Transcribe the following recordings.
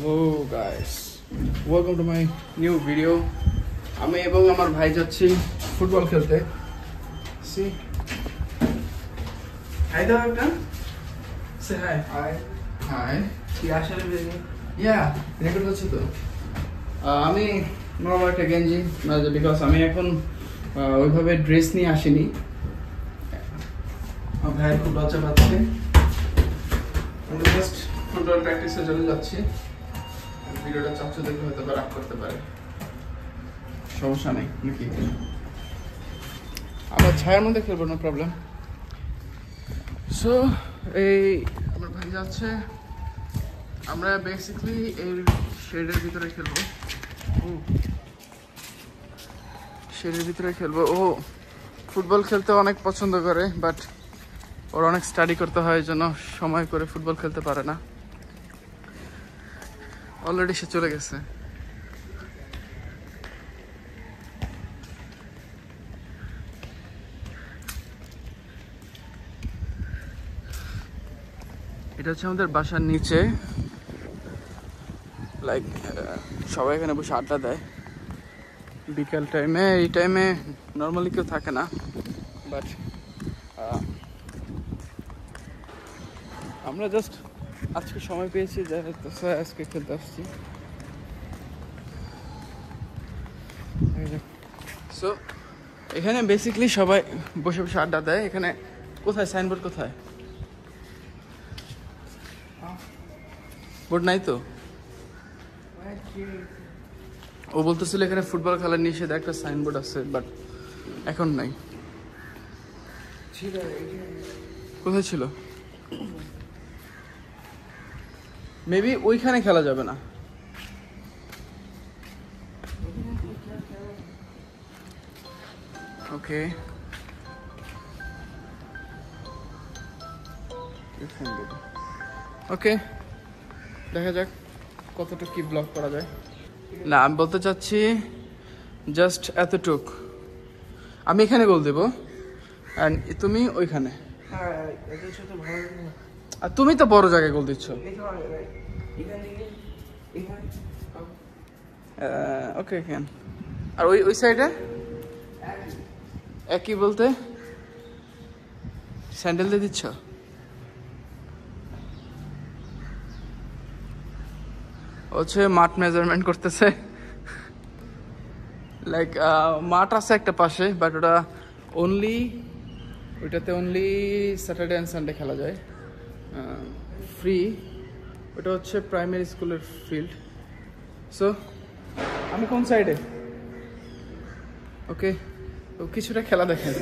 Hello guys, welcome to my new video. আমি এবং আমার ভাই যাচ্ছি ফুটবল খেলতে। See, hi দাও একটা। Say hi. Hi. Hi. কি আসলে বেশি? Yeah, রেকর্ড হচ্ছে তো। আমি নরমাল একটা গেঞ্জি বিকজ আমি এখন ওইভাবে ড্রেস নিয়ে আসিনি। আমার ভাইয়ের খুব লজ্জা পাচ্ছে। আমি জাস্ট ফুটবল প্র্যাকটিসে চলে যাচ্ছি। ভিডিওটা চাচ্ছ দেখলে হয়তো বা রাগ করতে পারে, সমস্যা নেই নাকি? আমরা ছায়ার মধ্যে খেলবো, না প্রবলেম। সো এই আমার ভাই যাচ্ছে, আমরা বেসিক্যালি এই শেডের ভিতরে খেলবো। শেডের ভিতরে খেলবো। ও ফুটবল খেলতে অনেক পছন্দ করে, বাট ওর অনেক স্টাডি করতে হয়, জন্য সময় করে ফুটবল খেলতে পারে না। অলরেডি সে চলে গেছে। এটা হচ্ছে আমাদের বাসার নিচে, লাইক সবাই এখানে বসে আড্ডা দেয় বিকাল টাইমে। এই টাইমে নর্মালি কেউ থাকে না, বাট আমরা জাস্ট আজকে সময় পেয়েছি, যাই আজকে খেলতে আসছি। সো এখানে বেসিক্যালি সবাই বসে বসে আড্ডা দেয়। এখানে কোথায় সাইনবোর্ড, কোথায় বোর্ড নাই তো? ও বলতেছিল এখানে ফুটবল খেলার নিষেধ, একটা সাইনবোর্ড আছে, বাট এখন নাই। কোথায় ছিল? মেবি ওইখানে খেলা যাবে না। ওকে, ওকে, দেখা যাক কতটুকু কি ব্লক করা যায়। না, আমি বলতে চাচ্ছি জাস্ট এতটুক। আমি এখানে গোল দেবো আর তুমি ওইখানে। আর তুমি তো বড় জায়গায় গোল দিচ্ছ। ওকে, কেন? আর ওই ওই সাইডে একই বলতে স্যান্ডেল দিয়ে দিচ্ছ? হচ্ছে মাঠ মেজারমেন্ট করতেছে। লাইক মাঠ আছে একটা পাশে, বাট ওইটাতে অনলি স্যাটারডে অ্যান্ড সানডে খেলা যায়, ফ্রি। ওটা হচ্ছে প্রাইমারি স্কুলের ফিল্ড। সো আমি কোন সাইডে? ওকে, তো কিছুটা খেলা দেখেন।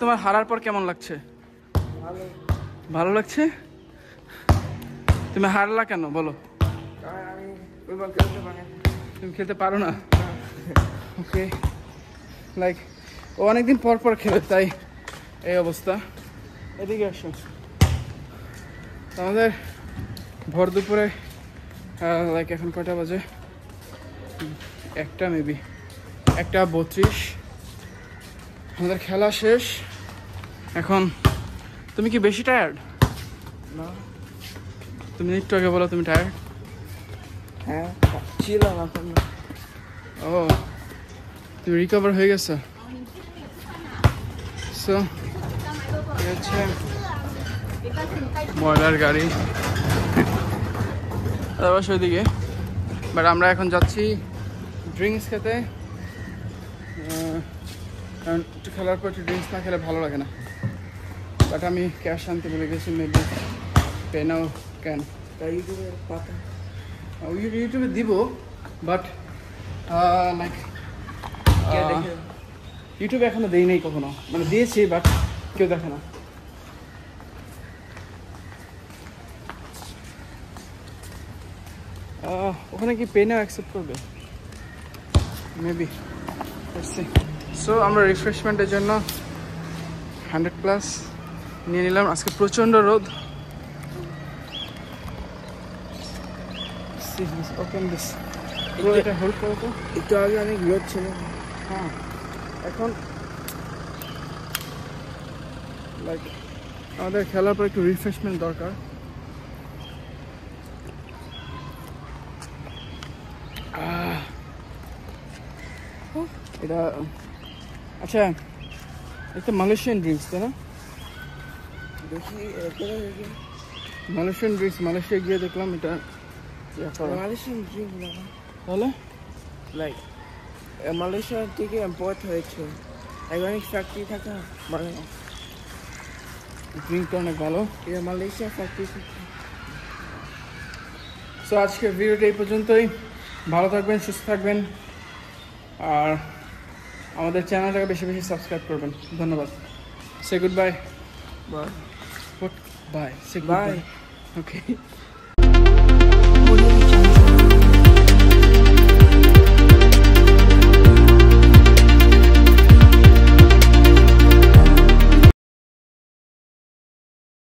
তোমার হারার পর কেমন লাগছে? ভালো লাগছে? তুমি হারলা কেন বলো? তুমি খেলতে পারো না? ওকে, লাইক ও অনেকদিন পর পর খেলে তাই এই অবস্থা। এদিকে আসো। আমাদের ভর দুপুরে লাইক এখন কটা বাজে? 1টা মেবি, 1:32। আমাদের খেলা শেষ এখন। তুমি কি বেশি টায়ার্ড? না। তুমি একটু আগে বলো তুমি টায়ার্ড। হ্যাঁ ছিলাম, এখন না। ও, তুমি রিকভার হয়ে গেছো? সো হচ্ছে ময়লার গাড়ি আবার ওইদিকে। বাট আমরা এখন যাচ্ছি ড্রিঙ্কস খেতে, কারণ একটু খেলার পর একটু ড্রিঙ্কস না খেলে ভালো লাগে না। বাট আমি ক্যাশ আনতে বলে গেছি, মেবি পেনাও ক্যান। ইউটিউবের পাতা ইউটিউবে দিব, বাট লাইক ইউটিউবে এখনো দেই নাই কখনো, মানে দিয়েছি বাট কেউ দেখে না। ওখানে কি পেনাও অ্যাকসেপ্ট করবে? মেবি। সো আমরা রিফ্রেশমেন্টের জন্য 100+ নিয়ে নিলাম। আজকে প্রচণ্ড রোদ। ওপেন দিস, এটা হোল্ড করো তো। একটু আগে অনেক রোদ ছিল। হ্যাঁ, এখন লাইক আমাদের খেলার পর একটু রিফ্রেশমেন্ট দরকার। এটা আচ্ছা, একটা মালয়েশিয়ান ড্রিঙ্কস তাই না? দেখি মালয়েশিয়ান ড্রিঙ্কস, মালয়েশিয়া গিয়ে দেখলাম এটা মালয়েশিয়ান ড্রিঙ্ক না, তাহলে লাইক মালয়েশিয়া থেকে ইম্পোর্ট হয়েছে। অনেক ফ্যাক্টরি থাকা মানে ড্রিঙ্কটা অনেক ভালো। এটা মালয়েশিয়া ফ্যাক্টরি। সো আজকের ভিডিওটা এই পর্যন্তই। ভালো থাকবেন, সুস্থ থাকবেন, আর আমাদের চ্যানেলটাকে বেশি বেশি সাবস্ক্রাইব করবেন। ধন্যবাদ। Say goodbye. Bye. Bye. Say bye. ওকে।